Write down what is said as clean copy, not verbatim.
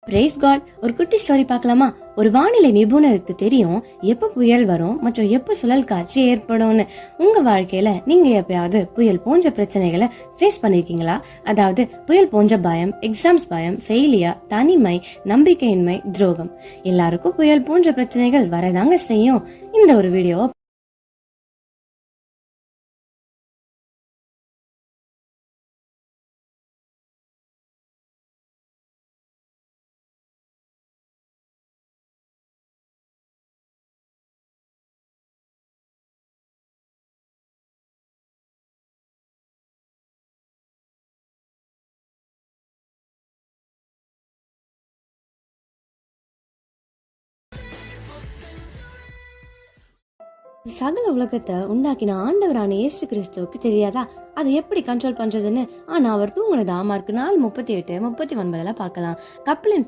Price God. ஒரு குட்டி story பார்க்கலாமா? ஒரு வானிலை நிபுணருக்கு தெரியும் எப்ப புயல் வரும் மற்றும் எப்ப சுழல் காட்சி ஏற்படும்னு. உங்க வாழ்க்கையில நீங்க எப்பயாவது புயல் போன்ற பிரச்சனைகளை ஃபேஸ் பண்ணிருக்கீங்களா? அதாவது புயல் போன்ற பயம், எக்ஸாம்ஸ் பயம், ஃபெயிலியர், தனிமை, நம்பிக்கையின்மை, துரோகம். எல்லாருக்கும் புயல் போன்ற பிரச்சனைகள் வரதாங்க செய்யும். இந்த ஒரு வீடியோவை சகல உலகத்தை உண்டாக்கின ஆண்டவரான இயேசு கிறிஸ்துவுக்கு தெரியாதா அதை எப்படி கண்ட்ரோல் பண்றதுன்னு? ஆனா அவர் தூங்குனதா மார்க் 4:38-39 பார்க்கலாம். கப்பலின்